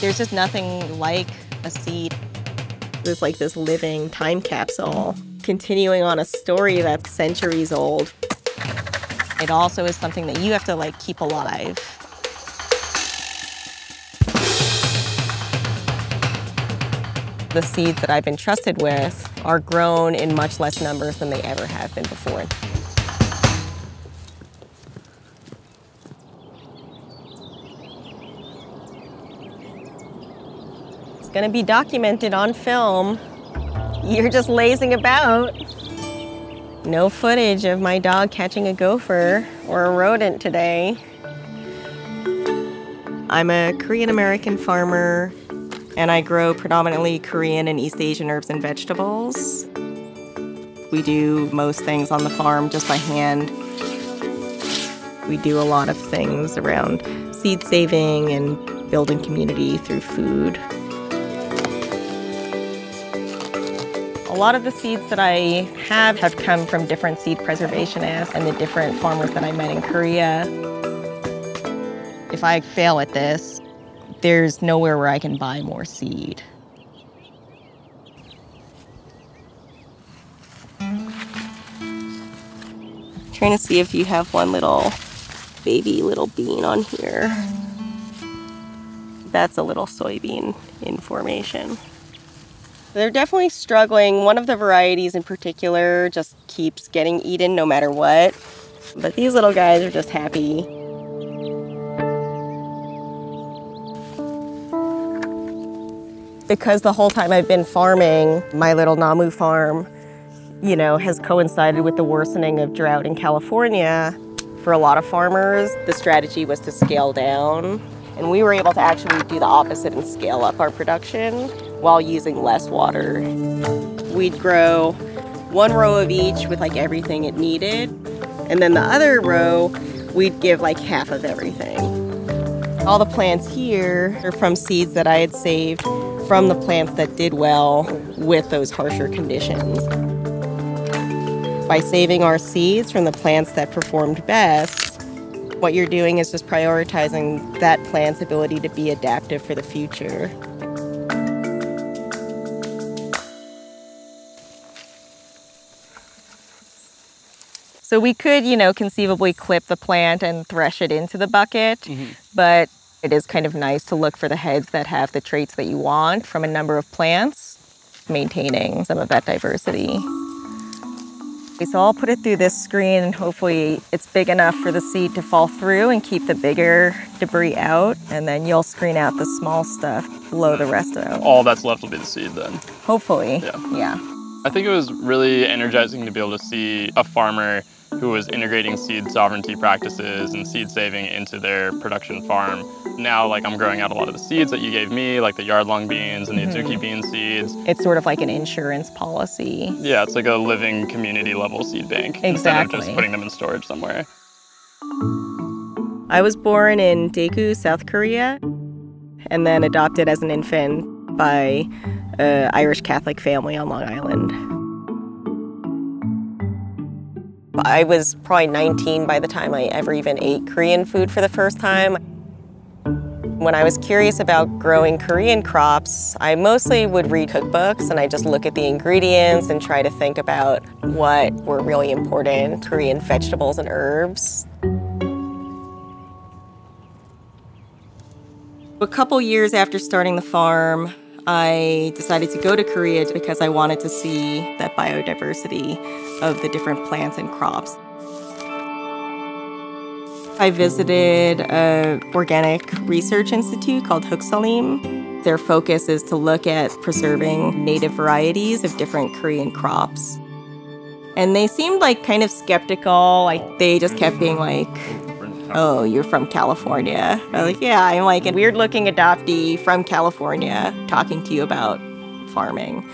There's just nothing like a seed. It's like this living time capsule, continuing on a story that's centuries old. It also is something that you have to like keep alive. The seeds that I've been trusted with are grown in much less numbers than they ever have been before. It's gonna be documented on film. You're just lazing about. No footage of my dog catching a gopher or a rodent today. I'm a Korean-American farmer, and I grow predominantly Korean and East Asian herbs and vegetables. We do most things on the farm just by hand. We do a lot of things around seed saving and building community through food. A lot of the seeds that I have come from different seed preservationists and the different farmers that I met in Korea. If I fail at this, there's nowhere where I can buy more seed. Trying to see if you have one little baby little bean on here. That's a little soybean in formation. They're definitely struggling. One of the varieties in particular just keeps getting eaten no matter what. But these little guys are just happy. Because the whole time I've been farming, my little Namu farm, you know, has coincided with the worsening of drought in California. For a lot of farmers, the strategy was to scale down. And we were able to actually do the opposite and scale up our production while using less water. We'd grow one row of each with like everything it needed. And then the other row, we'd give like half of everything. All the plants here are from seeds that I had saved from the plants that did well with those harsher conditions. By saving our seeds from the plants that performed best, what you're doing is just prioritizing that plant's ability to be adaptive for the future. So we could, you know, conceivably clip the plant and thresh it into the bucket, but it is kind of nice to look for the heads that have the traits that you want from a number of plants, maintaining some of that diversity. So I'll put it through this screen and hopefully it's big enough for the seed to fall through and keep the bigger debris out, and then you'll screen out the small stuff, blow the rest out. All that's left will be the seed then? Hopefully, yeah. I think it was really energizing to be able to see a farmer who was integrating seed sovereignty practices and seed saving into their production farm. Now, like, I'm growing out a lot of the seeds that you gave me, like the yard-long beans and the Azuki bean seeds. It's sort of like an insurance policy. Yeah, it's like a living community-level seed bank. Exactly. Instead of just putting them in storage somewhere. I was born in Daegu, South Korea, and then adopted as an infant by an Irish Catholic family on Long Island. I was probably 19 by the time I ever even ate Korean food for the first time. When I was curious about growing Korean crops, I mostly would read cookbooks and I just look at the ingredients and try to think about what were really important Korean vegetables and herbs. A couple years after starting the farm, I decided to go to Korea because I wanted to see that biodiversity of the different plants and crops. I visited an organic research institute called Huksalim. Their focus is to look at preserving native varieties of different Korean crops. And they seemed like kind of skeptical. Like they just kept being like, "Oh, you're from California." I was like, "Yeah, I'm like a weird-looking adoptee from California talking to you about farming."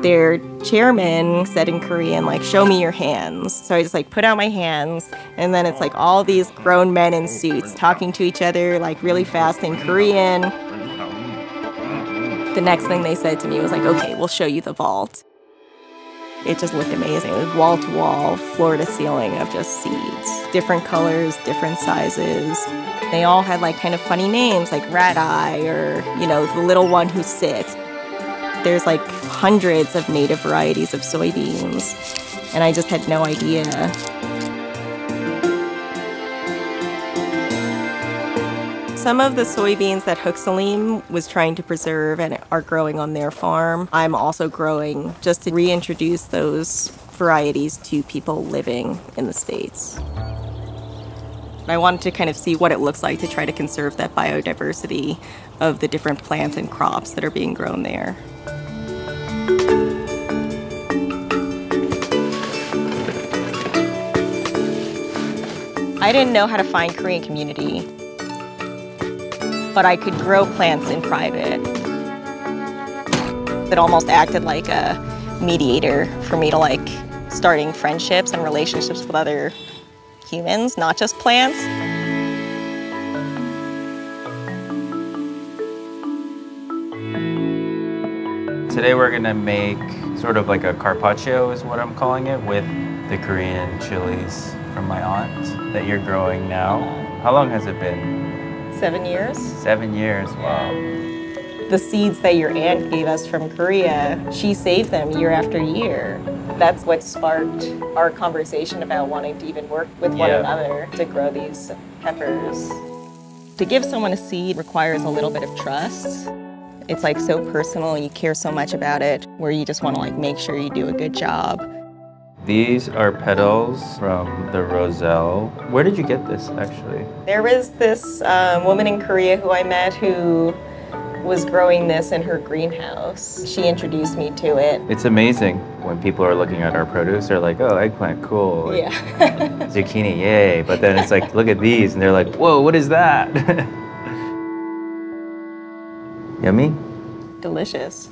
Their chairman said in Korean, like, "Show me your hands." So I just like put out my hands, and then it's like all these grown men in suits talking to each other like really fast in Korean. The next thing they said to me was like, "Okay, we'll show you the vault." It just looked amazing. It was wall to wall, floor to ceiling of just seeds. Different colors, different sizes. They all had like kind of funny names like Rat Eye or, you know, the little one who sits. There's like hundreds of native varieties of soybeans, and I just had no idea. Some of the soybeans that Huxaleem was trying to preserve and are growing on their farm, I'm also growing just to reintroduce those varieties to people living in the States. I wanted to kind of see what it looks like to try to conserve that biodiversity of the different plants and crops that are being grown there. I didn't know how to find Korean community, but I could grow plants in private. It almost acted like a mediator for me to like starting friendships and relationships with other humans, not just plants. Today we're gonna make sort of like a carpaccio is what I'm calling it, with the Korean chilies from my aunt that you're growing now. How long has it been? 7 years. 7 years, wow. The seeds that your aunt gave us from Korea, she saved them year after year. That's what sparked our conversation about wanting to even work with one another to grow these peppers. To give someone a seed requires a little bit of trust. It's like so personal, you care so much about it, where you just want to like make sure you do a good job. These are petals from the roselle. Where did you get this actually? There was this woman in Korea who I met who was growing this in her greenhouse. She introduced me to it. It's amazing when people are looking at our produce, they're like, oh, eggplant, cool. Yeah. Zucchini, yay. But then it's like, look at these, and they're like, whoa, what is that? Yummy? Delicious.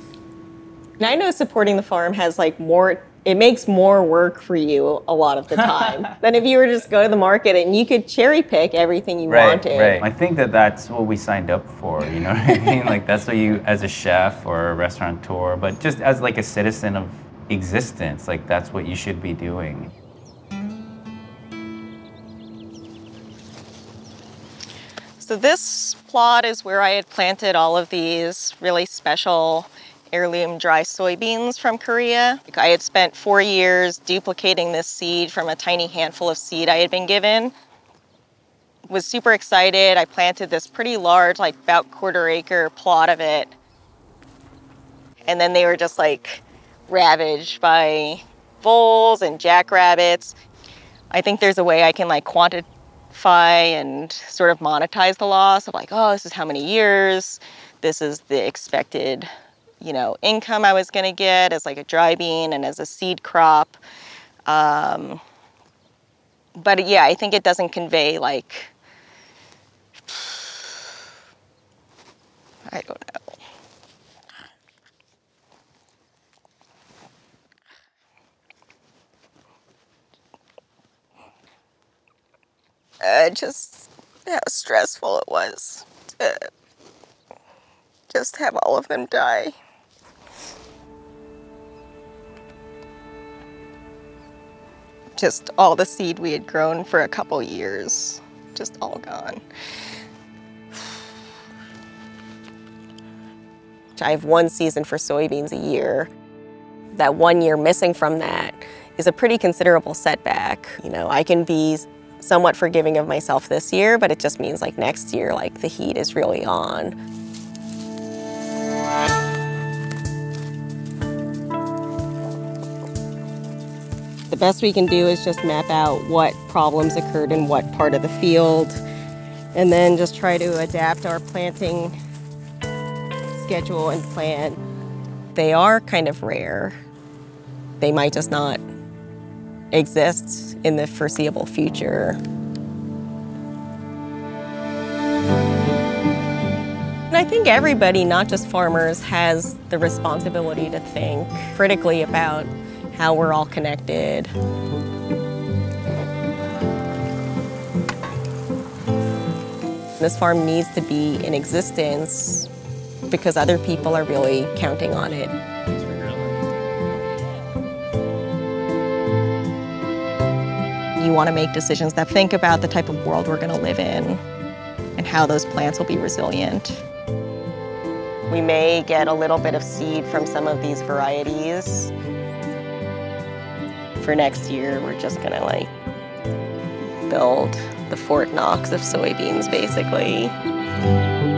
And I know supporting the farm has like more, it makes more work for you a lot of the time than if you were to just go to the market and you could cherry pick everything you wanted. Right. I think that that's what we signed up for, you know what I mean? Like that's what you, as a chef or a restaurateur, but just as like a citizen of existence, like that's what you should be doing. So this plot is where I had planted all of these really special heirloom dry soybeans from Korea. I had spent 4 years duplicating this seed from a tiny handful of seed I had been given. Was super excited. I planted this pretty large, like about quarter-acre plot of it. And then they were just like ravaged by voles and jackrabbits. I think there's a way I can like quantify and sort of monetize the loss of like, oh, this is how many years, this is the expected, you know, income I was gonna get as like a dry bean and as a seed crop. But yeah, I think it doesn't convey like, I don't know. Just how stressful it was to just have all of them die. Just all the seed we had grown for a couple years, just all gone. I have one season for soybeans a year. That 1 year missing from that is a pretty considerable setback. You know, I can be somewhat forgiving of myself this year, but it just means like next year, like the heat is really on. The best we can do is just map out what problems occurred in what part of the field, and then just try to adapt our planting schedule and plan. They are kind of rare. They might just not exist in the foreseeable future. And I think everybody, not just farmers, has the responsibility to think critically about how we're all connected. This farm needs to be in existence because other people are really counting on it. you want to make decisions that think about the type of world we're going to live in and how those plants will be resilient. We may get a little bit of seed from some of these varieties. For next year, we're just going to like build the Fort Knox of soybeans, basically.